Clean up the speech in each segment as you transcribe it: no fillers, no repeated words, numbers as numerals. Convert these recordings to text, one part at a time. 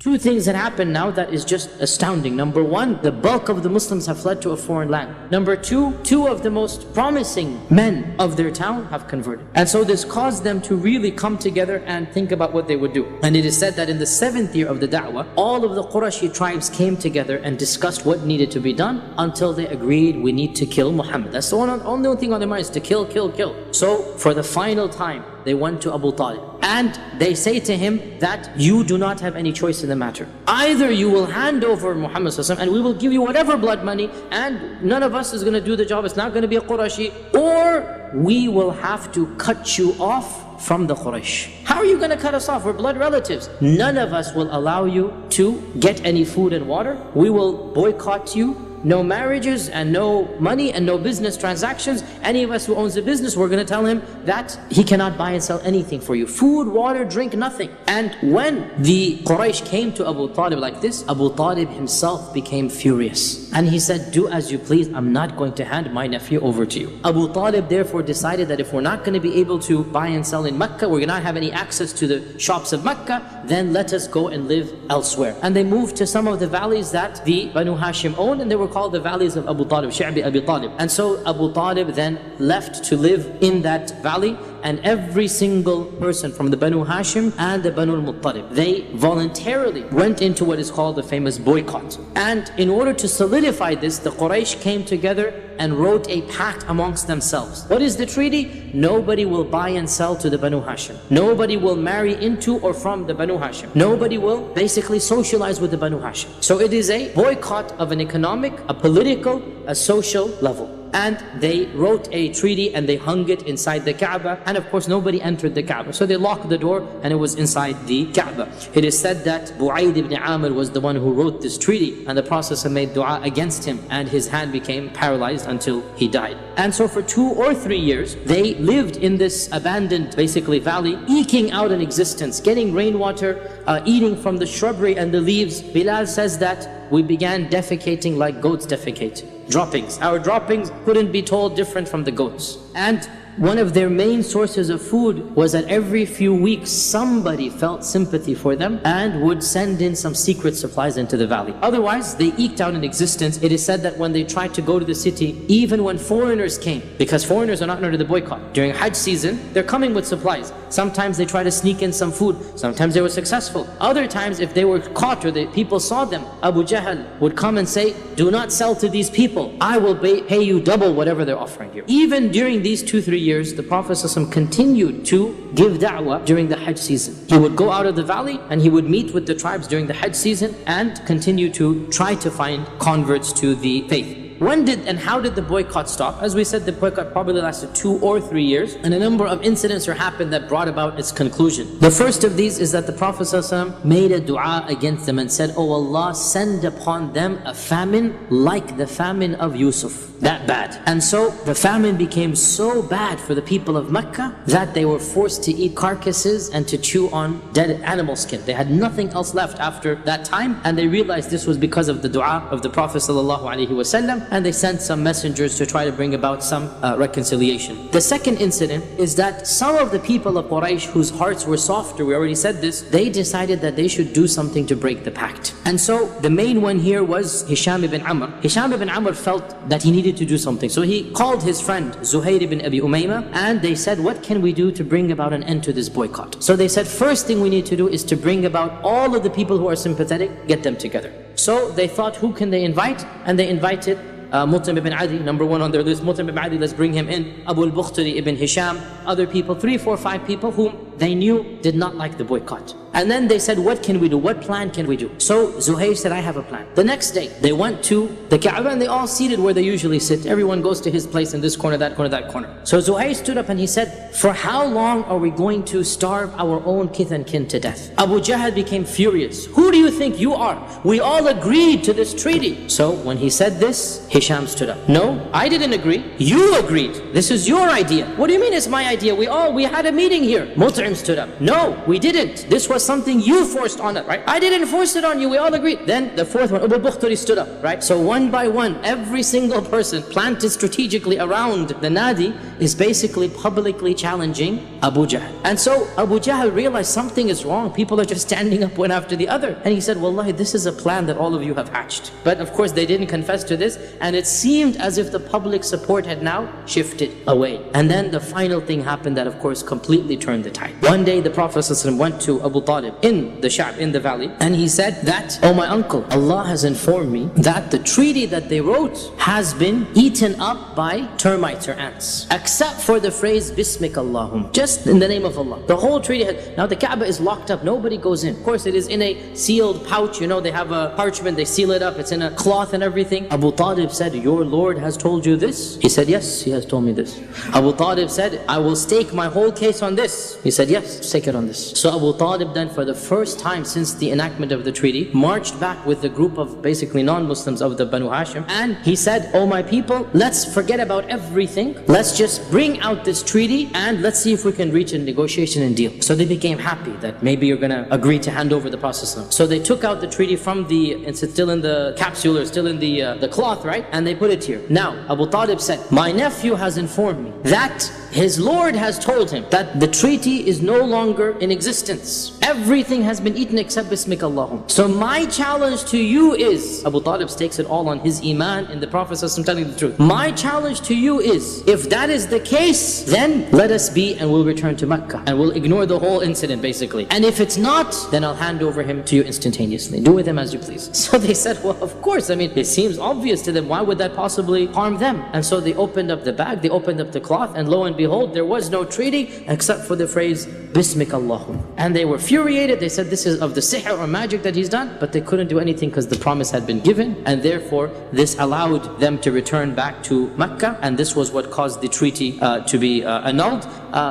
Two things that happen now that is just astounding. Number one, the bulk of the Muslims have fled to a foreign land. Number two, two of the most promising men of their town have converted. And so this caused them to really come together and think about what they would do. And it is said that in the 7th year of the da'wah, all of the Qurashi tribes came together and discussed what needed to be done until they agreed we need to kill Muhammad. That's the only thing on their mind is to kill, kill, kill. So for the final time, they went to Abu Talib and they say to him that you do not have any choice in the matter. Either you will hand over Muhammad and we will give you whatever blood money and none of us is going to do the job, it's not going to be a Qurashi, or we will have to cut you off from the Quraysh. How are you going to cut us off? We're blood relatives. None of us will allow you to get any food and water. We will boycott you. No marriages and no money and no business transactions. Any of us who owns a business, we're going to tell him that he cannot buy and sell anything for you. Food, water, drink, nothing. And when the Quraysh came to Abu Talib like this, Abu Talib himself became furious. And he said, do as you please, I'm not going to hand my nephew over to you. Abu Talib therefore decided that if we're not going to be able to buy and sell in Mecca, we're going to not have any access to the shops of Mecca, then let us go and live elsewhere. And they moved to some of the valleys that the Banu Hashim owned, and they were called the valleys of Abu Talib, Shi'bi Abi Talib. And so Abu Talib then left to live in that valley, and every single person from the Banu Hashim and the Banu al-Muttalib, they voluntarily went into what is called the famous boycott. And in order to solidify this, the Quraysh came together and wrote a pact amongst themselves. What is the treaty? Nobody will buy and sell to the Banu Hashim. Nobody will marry into or from the Banu Hashim. Nobody will basically socialize with the Banu Hashim. So it is a boycott of an economic, a political, a social level. And they wrote a treaty and they hung it inside the Kaaba, and of course nobody entered the Kaaba. So they locked the door and it was inside the Kaaba. It is said that Bu'ayd ibn Amr was the one who wrote this treaty, and the Prophet made dua against him and his hand became paralyzed until he died. And so for 2 or 3 years they lived in this abandoned basically valley, eking out an existence, getting rainwater, eating from the shrubbery and the leaves. Bilal says that we began defecating like goats defecate. Droppings. Our droppings couldn't be told different from the goats. And one of their main sources of food was that every few weeks somebody felt sympathy for them and would send in some secret supplies into the valley. Otherwise, they eked out an existence. It is said that when they tried to go to the city, even when foreigners came, because foreigners are not under the boycott, during Hajj season, they're coming with supplies. Sometimes they try to sneak in some food. Sometimes they were successful. Other times, if they were caught or the people saw them, Abu Jahl would come and say, do not sell to these people. I will pay you double whatever they're offering you. Even during these 2-3 years, the Prophet ﷺ continued to give da'wah during the Hajj season. He would go out of the valley and he would meet with the tribes during the Hajj season and continue to try to find converts to the faith. When did and how did the boycott stop? As we said, the boycott probably lasted 2 or 3 years, and a number of incidents happened that brought about its conclusion. The first of these is that the Prophet ﷺ made a dua against them and said, "Oh Allah, send upon them a famine like the famine of Yusuf." That bad. And so the famine became so bad for the people of Mecca that they were forced to eat carcasses and to chew on dead animal skin. They had nothing else left after that time, and they realized this was because of the dua of the Prophet ﷺ, and they sent some messengers to try to bring about some reconciliation. The second incident is that some of the people of Quraysh whose hearts were softer, we already said this, they decided that they should do something to break the pact. And so the main one here was Hisham ibn Amr. Hisham ibn Amr felt that he needed to do something. So he called his friend Zuhair ibn Abi Umayma and they said, what can we do to bring about an end to this boycott? So they said, first thing we need to do is to bring about all of the people who are sympathetic, get them together. So they thought, who can they invite? And they invited Mutim ibn Adi, number 1 on their list. Mutim ibn Adi, let's bring him in. Abu al-Bukhtari ibn Hisham, other people, 3, 4, 5 people whom they knew did not like the boycott. And then they said, what can we do? What plan can we do? So Zuhair said, I have a plan. The next day, they went to the Kaaba and they all seated where they usually sit. Everyone goes to his place in this corner, that corner, that corner. So Zuhair stood up and he said, for how long are we going to starve our own kith and kin to death? Abu Jahl became furious. Who do you think you are? We all agreed to this treaty. So when he said this, Hisham stood up. No, I didn't agree. You agreed. This is your idea. What do you mean it's my idea? We had a meeting here. Mut'im them stood up. No, we didn't. This was something you forced on us, right? I didn't force it on you, we all agreed. Then the fourth one, Abu Bakhtari stood up, right? So one by one, every single person planted strategically around the Nadi is basically publicly challenging Abu Jahl. And so Abu Jahl realized something is wrong. People are just standing up one after the other. And he said, Wallahi, this is a plan that all of you have hatched. But of course they didn't confess to this, and it seemed as if the public support had now shifted away. And then the final thing happened that of course completely turned the tide. One day the Prophet ﷺ went to Abu Talib in the Sha'b, in the valley, and he said that, oh my uncle, Allah has informed me that the treaty that they wrote has been eaten up by termites or ants, except for the phrase Bismik Allahum, just in the name of Allah. The whole treaty had, now the Kaaba is locked up, nobody goes in. Of course it is in a sealed pouch, you know, they have a parchment, they seal it up, it's in a cloth and everything. Abu Talib said, your Lord has told you this? He said, yes, he has told me this. Abu Talib said, I will stake my whole case on this. He said, yes, stake it on this. So Abu Talib then, for the first time since the enactment of the treaty, marched back with a group of basically non-Muslims of the Banu Hashim, and he said, oh my people, let's forget about everything, let's just bring out this treaty and let's see if we can reach a negotiation and deal. So they became happy that maybe you're gonna agree to hand over the Prophet. So they took out the treaty from the, it's still in the capsule or still in the cloth, right? And they put it here. Now Abu Talib said, my nephew has informed me that his Lord has told him that the treaty is no longer in existence. Everything has been eaten except Bismik Allahum. So my challenge to you is, Abu Talib stakes it all on his iman in the Prophet telling the truth. My challenge to you is, if that is the case, then let us be and we'll return to Mecca. And we'll ignore the whole incident basically. And if it's not, then I'll hand over him to you instantaneously. Do with him as you please. So they said, well, of course, I mean, it seems obvious to them. Why would that possibly harm them? And so they opened up the bag, they opened up the cloth, and lo and behold, there was no treaty except for the phrase, Bismik Allahum. And they were furiated. They said this is of the sihr or magic that he's done, but they couldn't do anything because the promise had been given, and therefore this allowed them to return back to Mecca, and this was what caused the treaty to be annulled.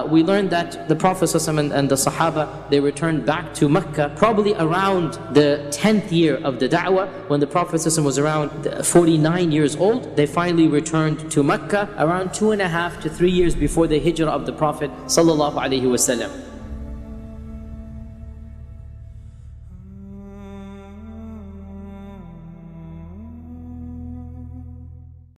We learned that the Prophet ﷺ and the Sahaba, they returned back to Mecca probably around the 10th year of the da'wah, when the Prophet ﷺ was around 49 years old. They finally returned to Mecca around 2.5 to 3 years before the hijrah of the Prophet ﷺ.